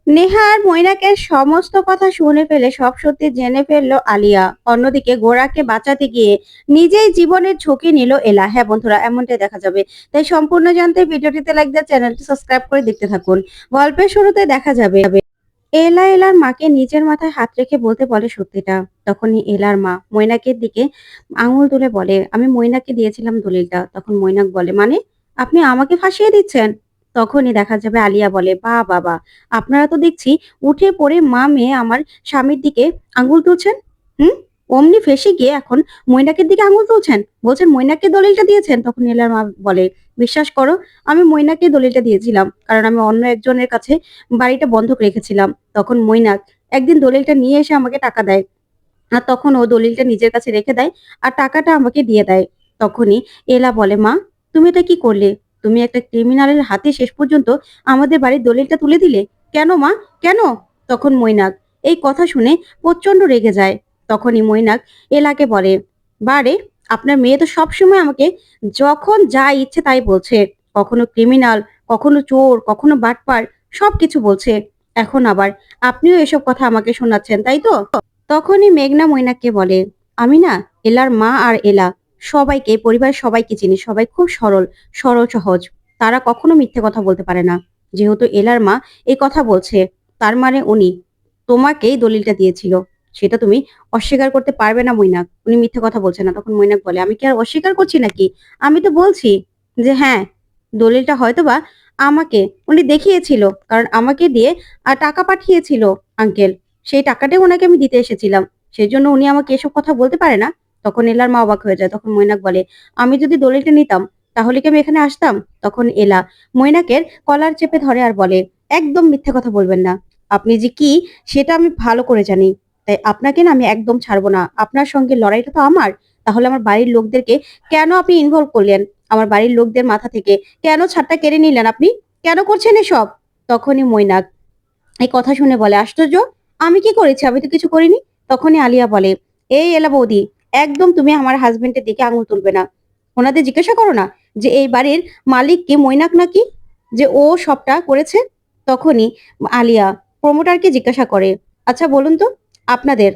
নেহা আর মৈনাকের সমস্ত কথা শুনে ফেলে সব সত্যি জেনে ফেললো আলিয়া। অন্যদিকে গোরাকে বাঁচাতে গিয়ে নিজেই জীবনের ঝুঁকি নিল এলা। হ্যাঁ বন্ধুরা, এমনটাই দেখা যাবে। তাই সম্পূর্ণ জানতে ভিডিওটিতে লাইক দিয়ে চ্যানেলটি সাবস্ক্রাইব করে দেখতে থাকুন। গল্পের শুরুতে দেখা যাবে এলা এলার মাকে নিজের মাথায় হাত রেখে বলতে বলে সত্যিটা। তখনই এলার মা মৈনাকের দিকে আঙুল তুলে বলে, আমি মৈনাককে দিয়েছিলাম দলিলটা। তখন মৈনাক বলে, মানে আপনি আমাকে ফাঁসিয়ে দিচ্ছেন? তখনই দেখা যাবে আলিয়া বলে, বা বাবা, আপনারা তো দেখছি উঠে পড়ে মা মেয়ে আমার স্বামীর দিকে আঙুল তুলছেন। হুম, অমনি ফেসে গিয়ে এখন মৈনাকের দিকে আঙুল তুলছেন, বলছেন মৈনাককে দলিলটা দিয়েছেন। তখন এলার মা বলে, বিশ্বাস করো, আমি মৈনাককে দলিলটা দিয়েছিলাম, কারণ আমি অন্য একজনের কাছে বাড়িটা বন্ধক রেখেছিলাম। তখন মৈনাক একদিন দলিলটা নিয়ে এসে আমাকে টাকা দেয়, আর তখন ও দলিলটা নিজের কাছে রেখে দেয় আর টাকাটা আমাকে দিয়ে দেয়। তখনই এলা বলে, মা তুমি এটা কি করলে? তুমি একটা ক্রিমিনালের হাতে শেষ পর্যন্ত আমাদের বাড়ির দলিলটা তুলে দিলে। কেন মা, কেন? তখন মৈনাক এই কথা শুনে প্রচন্ড রেগে যায়। তখনই মৈনাক এলাকে বলে, বারে, আপনার মেয়ে তো সবসময় আমাকে যখন যা ইচ্ছে তাই বলছে। কখনো ক্রিমিনাল, কখনো চোর, কখনো বাটপার, সবকিছু বলছে। এখন আবার আপনিও এসব কথা আমাকে শোনাচ্ছেন, তাই তো? তখনই মেঘনা মৈনাককে বলে, আমি না এলার মা আর এলা সবাইকে, পরিবারের সবাইকে চিনি। সবাই খুব সরল, সরল সহজ। তারা কখনো মিথ্যে কথা বলতে পারে না। যেহেতু এলার মা এই কথা বলছে, তার মানে উনি তোমাকেই দলিলটা দিয়েছিল। সেটা তুমি অস্বীকার করতে পারবে না মৈনাক। উনি মিথ্যে কথা বলছে না। তখন মৈনাক বলে, আমি কি আর অস্বীকার করছি নাকি? আমি তো বলছি যে হ্যাঁ, দলিলটা হয়তোবা আমাকে উনি দেখিয়েছিল, কারণ আমাকে দিয়ে টাকা পাঠিয়েছিল আঙ্কেল। সেই টাকাটাই উনাকে আমি দিতে এসেছিলাম। সেজন্য উনি আমাকে এসব কথা বলতে পারে না। তখন এলার মা অবাক হয়ে যায়। তখন মৈনাক বলে, আমি যদি দলিলটা নিতাম তাহলে কি আমি এখানে আসতাম? তখন এলা মৈনাকের কলার চেপে ধরে আর বলে, একদম মিথ্যে কথা বলবেন না। আপনি যে কি সেটা আমি ভালো করে জানি। তাই আপনাকে না আমি একদম ছাড়বো না। আপনার সঙ্গে লড়াইটা তো আমার। তাহলে আমার বাড়ির লোকদেরকে কেন আপনি ইনভলভ করলেন? আমার বাড়ির লোকদের মাথা থেকে কেন ছাদটা কেড়ে নিলেন আপনি? কেন করছেন এসব? তখনই মৈনাক এই কথা শুনে বলে, আশ্চর্য, আমি কি করেছি? আমি তো কিছু করিনি। তখনই আলিয়া বলে, এই এলা বৌদি, একদম তুমি আমার হাজবেন্ডের দিকে আঙুল তুলবে না। ওনাদের জিজ্ঞাসা করো না যে এই বাড়ির মালিক কে, মৈনাক নাকি, যে ও সবটা করেছে। তখনই আলিয়া প্রমোটারকে জিজ্ঞাসা করে, আচ্ছা বলুন তো, আপনাদের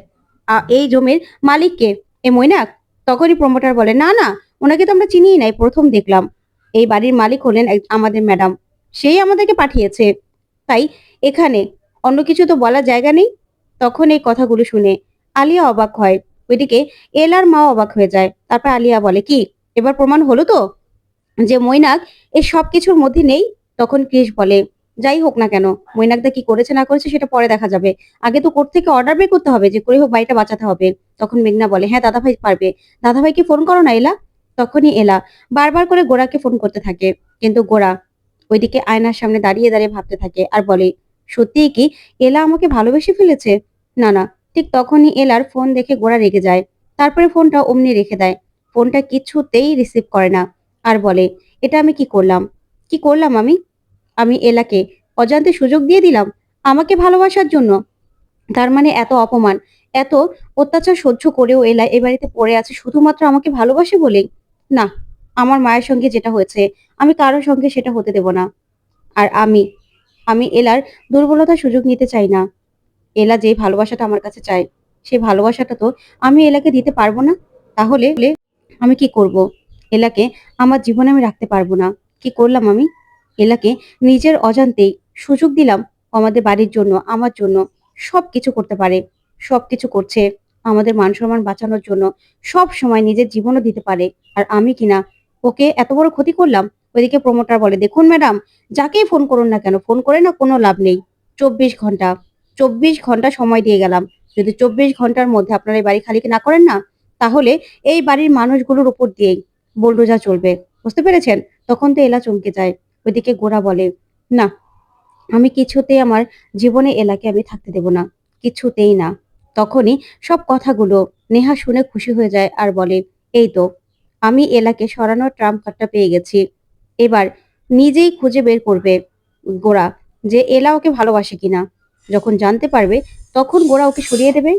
এই জমির মালিক কে? এ মৈনাক? তখনই প্রমোটার বলে, না না, ওনাকে তো আমরা চিনিই নাই, প্রথম দেখলাম। এই বাড়ির মালিক হলেন আমাদের ম্যাডাম। সেই আমাদেরকে পাঠিয়েছে। তাই এখানে অন্য কিছু তো বলার জায়গা নেই। তখন এই কথাগুলো শুনে আলিয়া অবাক হয়। ওইদিকে এলার মাও অবাক হয়ে যায়। তারপর আলিয়া বলে, কি এবার প্রমাণ হলো তো যে মৈনাক এই সব কিছুর মধ্যে নেই? তখন ক্রিস বলে, যাই হোক না কেন, মৈনাকদা কি করেছে না করেছে সেটা পরে দেখা যাবে। আগে তো কোর্ট থেকে অর্ডার বের করতে হবে, যে করে হোক বাড়িটা বাঁচাতে হবে। তখন মেঘনা বলে, হ্যাঁ দাদাভাই পারবে। দাদাভাইকে ফোন করো না এলা। তখনই এলা বারবার করে গোরাকে ফোন করতে থাকে, কিন্তু গোরা ওইদিকে আয়নার সামনে দাঁড়িয়ে দাঁড়িয়ে ভাবতে থাকে আর বলে, সত্যিই কি এলা আমাকে ভালোবেসে ফেলেছে? না না। ঠিক তখনই এলার ফোন দেখে গোরা রেগে যায়। তারপরে ফোনটা অমনি রেখে দেয়। ফোনটা কিছুতেই রিসিভ করে না আর বলে, এটা আমি কি করলাম? কি করলাম আমি? আমি এলাকে অজান্তে সুযোগ দিয়ে দিলাম আমাকে ভালোবাসার জন্য। তার মানে এত অপমান, এত অত্যাচার সহ্য করেও এলা এ বাড়িতে পড়ে আছে শুধুমাত্র আমাকে ভালোবাসে বলেই? না, আমার মায়ের সঙ্গে যেটা হয়েছে আমি কারোর সঙ্গে সেটা হতে দেব না। আর আমি আমি এলার দুর্বলতার সুযোগ নিতে চাই না। এলা যে ভালোবাসাটা আমার কাছে চায়, সেই ভালোবাসাটা তো আমি এলাকে দিতে পারবো না। তাহলে আমি কি করব? এলাকে আমার জীবনে আমি রাখতে পারবো না। কি করলাম আমি? এলাকে নিজের অজান্তেই সুযোগ দিলাম আমাদের বাড়ির জন্য, আমার জন্য সবকিছু করতে পারে। সবকিছু করছে আমাদের মান সম্মান বাঁচানোর জন্য। সব সময় নিজের জীবনও দিতে পারে। আর আমি কিনা ওকে এত বড় ক্ষতি করলাম। ওইদিকে প্রমোটার বলে, দেখুন ম্যাডাম, যাকেই ফোন করুন না কেন, ফোন করে না কোনো লাভ নেই। 24 ঘন্টা, 24 ঘন্টা সময় দিয়ে গেলাম। যদি 24 ঘন্টার মধ্যে আপনারা এই বাড়ি খালি না করেন না, তাহলে এই বাড়ির মানুষগুলোর উপর দিয়েই বুলডোজার চলবে। বুঝতে পেরেছেন? তখন তো এলা চমকে যায়। ওইদিকে গোরা বলে, না, আমি কিছুতেই আমার জীবনে এলাকে আমি থাকতে দেব না। কিছুতেই না। তখনই সব কথাগুলো নেহা শুনে খুশি হয়ে যায় আর বলে, এই তো, আমি এলাকে সরানোর ট্রাম্প কার্ডটা পেয়ে গেছি। এবার নিজেই খুঁজে বের করবে গোরা যে এলা ওকে ভালোবাসে কিনা। যখন জানতে পারবে তখন গোরা ওকে সরিয়ে দেবে।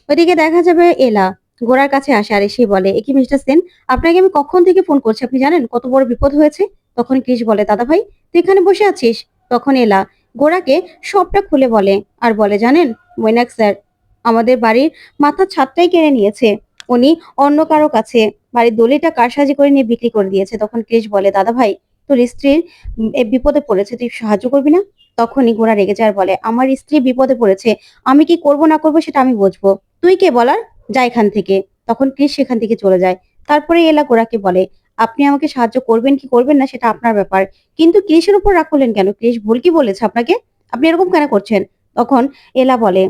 ওইদিকে দেখা যাবে এলা গোরার কাছে আসে আর এসে বলে, এ কি মিস্টার সেন, আপনাকে আমি কখন থেকে ফোন করছি, আপনি জানেন কত বড় বিপদ হয়েছে? তখন ক্রিস বলে, দাদা ভাই তুই এখানে বসে আছিস? তখন এলা গোরাকে সবটা খুলে বলে আর বলে, জানেন মৈনাক স্যার, আমাদের বাড়ির মাথার ছাদটাই কেড়ে নিয়েছে উনি অন্য কারো কাছে। বাড়ির দলিলটা কারসাজি করে নিয়ে বিক্রি করে দিয়েছে। তখন ক্রিস বলে, দাদা ভাই, তোর স্ত্রীর বিপদে পড়েছে, তুই সাহায্য করবি না? তখনই গোরা রেগে যায় আর বলে, আমার স্ত্রী বিপদে পড়েছে, আমি কি করব না করবো সেটা আমি বুঝবো, তুই কে বলার? যা এখান থেকে। তখন ক্রিস সেখান থেকে চলে যায়। তারপরে এলা গোরাকে বলে, আপনি আমাকে সাহায্য করবেন কি করবেন না সেটা আপনার ব্যাপার, কিন্তু ক্রিসের উপর রাগ করলেন কেন? ক্রিস ভুল কি বলেছে আপনাকে? আপনি এরকম কেন করছেন? তখন এলা বলে,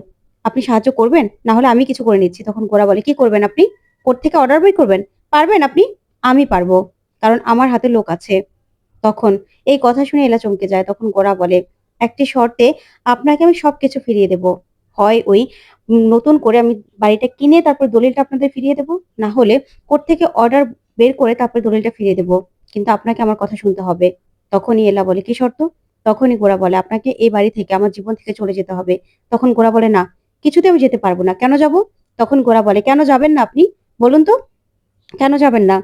আপনি সাহায্য করবেন, না হলে আমি কিছু করে নিচ্ছি। তখন গোরা বলে, কি করবেন আপনি? কোর্ট থেকে অর্ডার বের করবেন? পারবেন আপনি? আমি পারবো, কারণ আমার হাতে লোক আছে। তখন এই কথা শুনে এলা চমকে যায়। তখন গোরা বলে, একটি শর্তে আপনাকে আমি সবকিছু ফিরিয়ে দেব। হয় ওই নতুন করে আমি বাড়িটা কিনে তারপর দলিলটা আপনাদের ফিরিয়ে দেব, না হলে কোর্ট থেকে অর্ডার বের করে তারপর দলিলটা ফিরিয়ে দেব। কিন্তু আপনাকে আমার কথা শুনতে হবে। তখনই এলা বলে, কি শর্ত? তখনই গোরা বলে, আপনাকে এই বাড়ি থেকে, আমার জীবন থেকে চলে যেতে হবে। তখন গোরা বলে, না, কিছুতে আমি যেতে পারবো না। কেন যাব? তখন গোরা বলে, কেন যাবেন না আপনি? বলুন তো, কেন যাবেন না?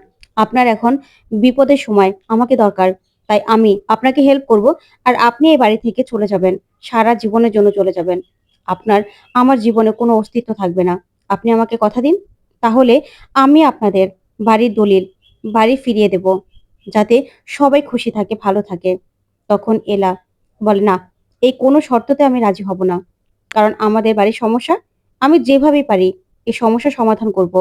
আপনার এখন বিপদের সময়, আমাকে দরকার, তাই আমি আপনাকে হেল্প করব। আর আপনি এই বাড়ি থেকে চলে যাবেন, সারা জীবনের জন্য চলে যাবেন। আপনার আমার জীবনে কোনো অস্তিত্ব থাকবে না। আপনি আমাকে কথা দিন, তাহলে আমি আপনাদের বাড়ির দলিল বাড়ি ফিরিয়ে দেব, যাতে সবাই খুশি থাকে, ভালো থাকে। তখন এলা বলে, না, এই কোনো শর্ততে আমি রাজি হব না, কারণ আমাদের বাড়ির সমস্যা, আমি যেভাবেই পারি এই সমস্যা সমাধান করব।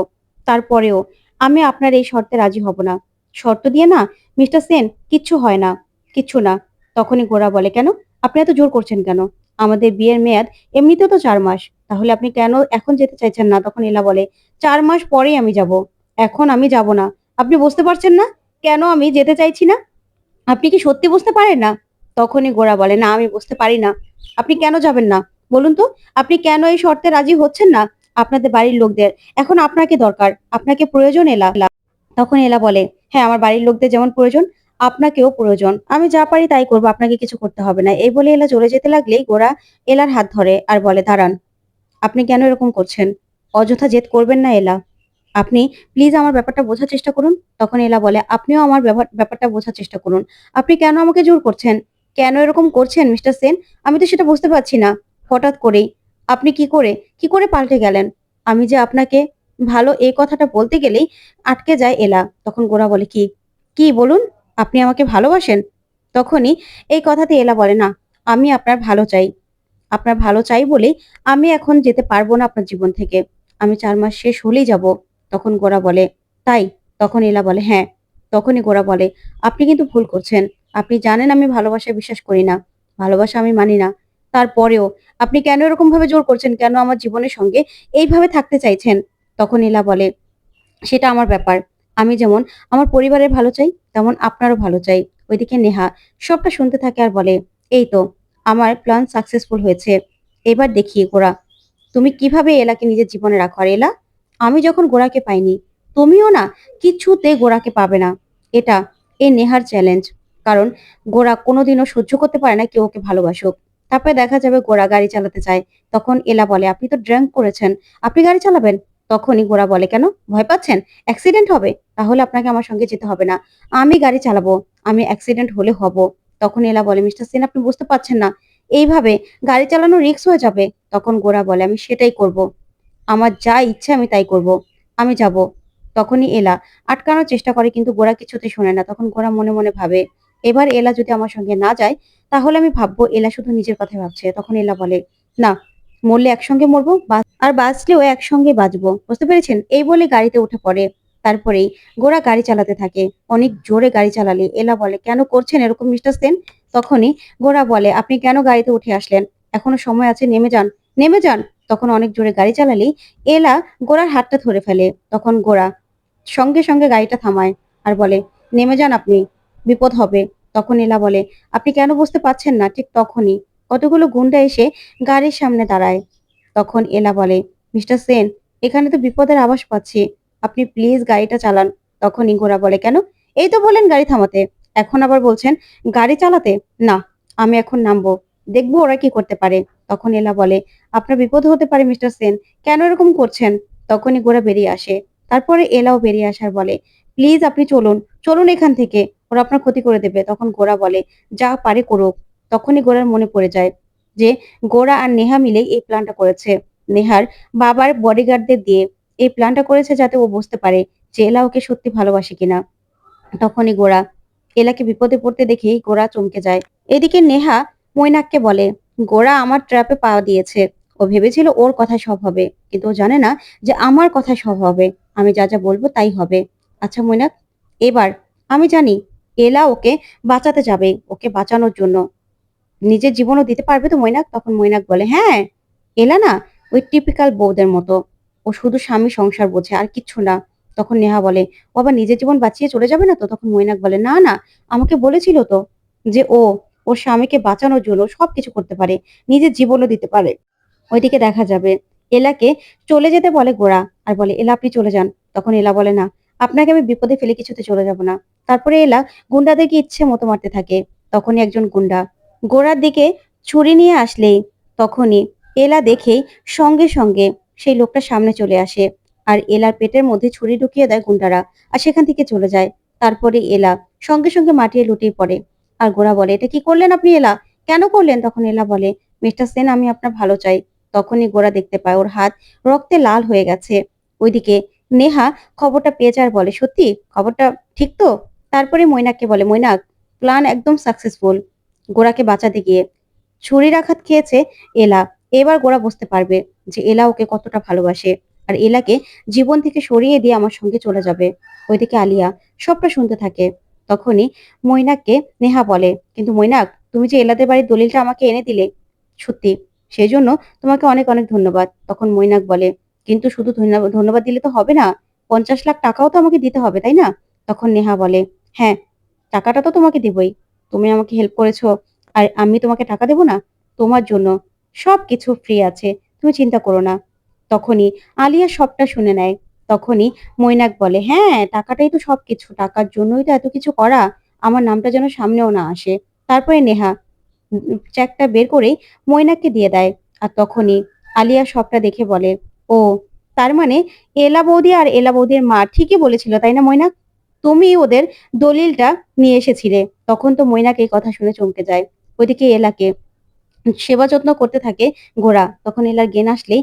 তারপরেও আমি আপনার এই শর্তে রাজি হব না। শর্ত দিয়ে না মিস্টার সেন, কিচ্ছু হয় না, কিচ্ছু না। তখনই গোরা বলে, কেন? আপনি এত জোর করছেন কেন? আমাদের বিয়ের মেয়াদ এমনিতেও তো 4 মাস, তাহলে আপনি কেন এখন যেতে চাইছেন না? তখন এলা বলে, 4 মাস পরেই আমি যাব, এখন আমি যাব না। আপনি বুঝতে পারছেন না কেন আমি যেতে চাইছি না? আপনি কি সত্যি বুঝতে পারেন না? তখনই গোরা বলে, না, আমি বুঝতে পারি না। আপনি কেন যাবেন না বলুন তো? আপনি কেন এই শর্তে রাজি হচ্ছেন না? আপনাদের বাড়ির লোকদের এখন আপনাকে দরকার, আপনাকে প্রয়োজন এলা। তখন এলা বলে, হ্যাঁ, আমার বাড়ির লোকদের যেমন প্রয়োজন, আপনাকেও প্রয়োজন। আমি যা পারি তাই করবো, আপনাকে কিছু করতে হবে না। এই বলে এলা চলে যেতে লাগলেই গোরা এলার হাত ধরে আর বলে, দাঁড়ান, আপনি কেন এরকম করছেন? অযথা জেদ করবেন না এলা। আপনি প্লিজ আমার ব্যাপারটা বোঝার চেষ্টা করুন। তখন এলা বলে, আপনিও আমার ব্যাপারটা বোঝার চেষ্টা করুন। আপনি কেন আমাকে জোর করছেন? কেন এরকম করছেন মিস্টার সেন? আমি তো সেটা বুঝতে পারছি না। হঠাৎ করেই আপনি কি করে পাল্টে গেলেন? আমি যে আপনাকে ভালো, এই কথাটা বলতে গেলেই আটকে যায় এলা। তখন গোরা বলে, কি বলুন? আপনি আমাকে ভালোবাসেন? তখনই এই কথাতে এলা বলে, না, আমি আপনার ভালো চাই। আপনার ভালো চাই বলেই আমি এখন যেতে পারবো না আপনার জীবন থেকে। আমি 4 মাস শেষ হলেই যাব। তখন গোরা বলে, তাই? তখন এলা বলে, হ্যাঁ। তখনই গোরা বলে, আপনি কিন্তু ভুল করছেন। আপনি জানেন আমি ভালোবাসায় বিশ্বাস করি না, ভালোবাসা আমি মানি না। তারপরেও আপনি কেন এরকম ভাবে জোর করছেন? কেন আমার জীবনের সঙ্গে এইভাবে থাকতে চাইছেন? তখন এলা বলে, সেটা আমার ব্যাপার। আমি যেমন আমার পরিবারের ভালো চাই, তেমন আপনারও ভালো চাই। ওইদিকে নেহা সবটা শুনতে থাকে আর বলে, এই তো, আমার প্ল্যান সাকসেসফুল হয়েছে। এবার দেখি গোরা, তুমি কিভাবে এলাকে নিজের জীবনে রাখো। আর এলা, আমি যখন গোরাকে পাইনি, তুমিও না কিছুতে গোরাকে পাবে না। এটা এই নেহার চ্যালেঞ্জ। কারণ গোরা কোনোদিনও সহ্য করতে পারে না কেউ ওকে ভালোবাসুক। তারপরে দেখা যাবে গোরা গাড়ি চালাতে চায়। তখন এলা বলে, আপনি তো ড্রিঙ্ক করেছেন, আপনি গাড়ি চালাবেন? তখনই গোরা বলে, কেন ভয় পাচ্ছেন? অ্যাক্সিডেন্ট হবে? তাহলে আপনাকে আমার সঙ্গে যেতে হবে না, আমি গাড়ি চালাবো। আমি অ্যাক্সিডেন্ট হলে হব। তখন এলা বলে, মিস্টার সেন, আপনি বুঝতে পারছেন না, এইভাবে গাড়ি চালানো রিস্ক হয়ে যাবে। তখন গোরা বলে, আমি সেটাই করব। আমার যা ইচ্ছে আমি তাই করব। আমি যাব। তখনই এলা আটকানোর চেষ্টা করে, কিন্তু গোরা কিছুতেই শোনে না। তখন গোরা মনে মনে ভাবে, এবার এলা যদি আমার সঙ্গে না যায়, তাহলে আমি ভাববো এলা শুধু নিজের কথাই ভাবছে। তখন এলা বলে, না, মরলে একসঙ্গে মরবো, আর বাঁচলেও একসঙ্গে বাঁচবো, বুঝতে পেরেছেন? এই বলে গাড়িতে উঠে পড়ে। তারপরেই গোরা গাড়ি চালাতে থাকে। অনেক জোরে গাড়ি চালালে এলা বলে, কেন করছেন এরকম মিস্টার সেন? তখনই গোরা বলে, আপনি কেন গাড়িতে উঠে আসলেন? এখনো সময় আছে, নেমে যান, নেমে যান। তখন অনেক জোরে গাড়ি চালালেই এলা গোরার হাতটা ধরে ফেলে। তখন গোরা সঙ্গে সঙ্গে গাড়িটা থামায় আর বলে, নেমে যান আপনি, বিপদ হবে। তখন এলা বলে, আপনি কেন বুঝতে পারছেন না? ঠিক তখনই কতগুলো গুন্ডা এসে গাড়ির সামনে দাঁড়ায়। তখন এলা বলে, মিস্টার সেন, এখানে তো বিপদের আভাস পাচ্ছি, আপনি প্লিজ গাড়িটা চালান। তখনই গোরা বলে, কেন? এই তো বলেন গাড়ি থামাতে, এখন আবার বলছেন গাড়ি চালাতে? না, আমি এখন নামবো, দেখবো ওরা কি করতে পারে। তখন এলা বলে, আপনার বিপদ হতে পারে মিস্টার সেন, কেন এরকম করছেন? তখনই গোরা বেরিয়ে আসে। তারপরে এলাও বেরিয়ে আসার বলে, প্লিজ আপনি চলুন, চলুন এখান থেকে, ওরা আপনার ক্ষতি করে দেবে। তখন গোরা বলে, যা পারে করুক, তখনই গোরার মনে পড়ে যায় যে গোরা আর নেহা মিলেই এই প্ল্যানটা করেছে। নেহার বাবার বডিগার্ডদের দিয়ে এই প্ল্যানটা করেছে যাতে ও বুঝতে পারে যে এলা ওকে সত্যি ভালোবাসে কিনা। তখনই গোরা এলাকে বিপদে পড়তে দেখেই গোরা চমকে যায়। এদিকে নেহা মৈনাককে বলে, গোরা আমার ট্র্যাপে পা দিয়েছে। ও ভেবেছিল ওর কথা সব হবে, কিন্তু ও জানে না যে আমার কথা সব হবে। আমি যা যা বলবো তাই হবে। আচ্ছা মৈনাক, এবার আমি জানি এলা ওকে বাঁচাতে যাবে, ওকে বাঁচানোর জন্য নিজের জীবনও দিতে পারবে তো মৈনাক? তখন মৈনাক বলে, হ্যাঁ, এলা না ওই টিপিক্যাল বউদের মতো, ও শুধু স্বামী সংসার বোঝে আর কিচ্ছু না। তখন নেহা বলে, ও আবার নিজের জীবন বাঁচিয়ে চলে যাবে না তো? তখন মৈনাক বলে, না না, আমাকে বলেছিল তো যে ও ওর স্বামীকে বাঁচানোর জন্য সবকিছু করতে পারে, নিজের জীবনও দিতে পারে। ওইদিকে দেখা যাবে এলাকে চলে যেতে বলে গোরা, আর বলে, এলা আপনি চলে যান। তখন এলা বলে, না, আপনাকে আমি বিপদে ফেলে কিছুতে চলে যাব না। তারপরে এলা গুন্ডাদেরকে ইচ্ছে মতো মারতে থাকে। তখনই একজন গুন্ডা গোড়ার দিকে ছুরি নিয়ে আসলেই তখনই এলা দেখেই সঙ্গে সঙ্গে সেই লোকটা সামনে চলে আসে, আর এলার পেটের মধ্যে ছুরি ঢুকিয়ে দেয় গুন্ডারা, আর সেখান থেকে চলে যায়। তারপরে এলা সঙ্গে সঙ্গে মাটিয়ে লুটিয়ে পড়ে। আর গোরা বলে, এটা কি করলেন আপনি এলা, কেন করলেন? তখন এলা বলে, মিস্টার সেন, আমি আপনার ভালো চাই। তখনই গোরা দেখতে পায় ওর হাত রক্তে লাল হয়ে গেছে। ওইদিকে নেহা খবরটা পেয়ে যায় আর বলে, সত্যি খবরটা ঠিক তো? তারপরে মৈনাককে বলে, মৈনাক, প্ল্যান একদম সাকসেসফুল। গোরাকে বাঁচাতে গিয়ে ছুরির আঘাত খেয়েছে এলা। এবার গোরা বুঝতে পারবে যে এলা ওকে কতটা ভালোবাসে, আর এলাকে জীবন থেকে সরিয়ে দিয়ে আমার সঙ্গে চলে যাবে। ওইদিকে আলিয়া সবটা শুনতে থাকে। তখনই মৈনাককে নেহা বলে, কিন্তু মৈনাক, তুমি যে এলাদের বাড়ির দলিলটা আমাকে এনে দিলে, সত্যি সেই জন্য তোমাকে অনেক অনেক ধন্যবাদ। তখন মৈনাক বলে, কিন্তু শুধু ধন্যবাদ ধন্যবাদ দিলে তো হবে না, 50 লাখ টাকাও তো আমাকে দিতে হবে, তাই না? তখন নেহা বলে, হ্যাঁ, টাকাটা তো তোমাকে দিবই। তুমি আমাকে হেল্প করেছো, আর আমি তোমাকে টাকা দেব না? তোমার জন্য সবকিছু ফ্রি আছে, তুমি চিন্তা করো না। তখনই আলিয়া সবটা শুনে নেয়। তখনই মৈনাক বলে, হ্যাঁ, টাকাটাই তো সবকিছু, টাকার জন্যই তো এত কিছু করা, আমার নামটা যেন সামনেও না আসে। তারপরে নেহা চেকটা বের করেই মৈনাককে দিয়ে দেয়। আর তখনই আলিয়া সবটা দেখে বলে, ও, তার মানে এলা বৌদি আর এলা বৌদির মা ঠিকই বলেছিল, তাই না মৈনাক? তুমি ওদের দলিলটা নিয়ে এসেছিলে। তখন তো মৈনাক এই কথা শুনে চমকে যায়। ওইদিকে এলাকে সেবা যত্ন করতে থাকে গোরা। তখন এলার জ্ঞান আসলেই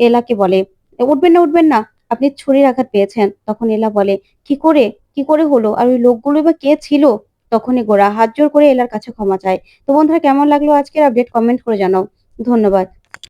এলাকে বলে, উঠবেন না, উঠবেন না, আপনি ছুরির আঘাত পেয়েছেন। তখন এলা বলে, কি করে, কি করে হলো, আর ওই লোকগুলো বা কে ছিল? তখনই গোরা হাত জোর করে এলার কাছে ক্ষমা চায়। তো বন্ধুরা, কেমন লাগলো আজকের আপডেট? কমেন্ট করে জানাও। ধন্যবাদ।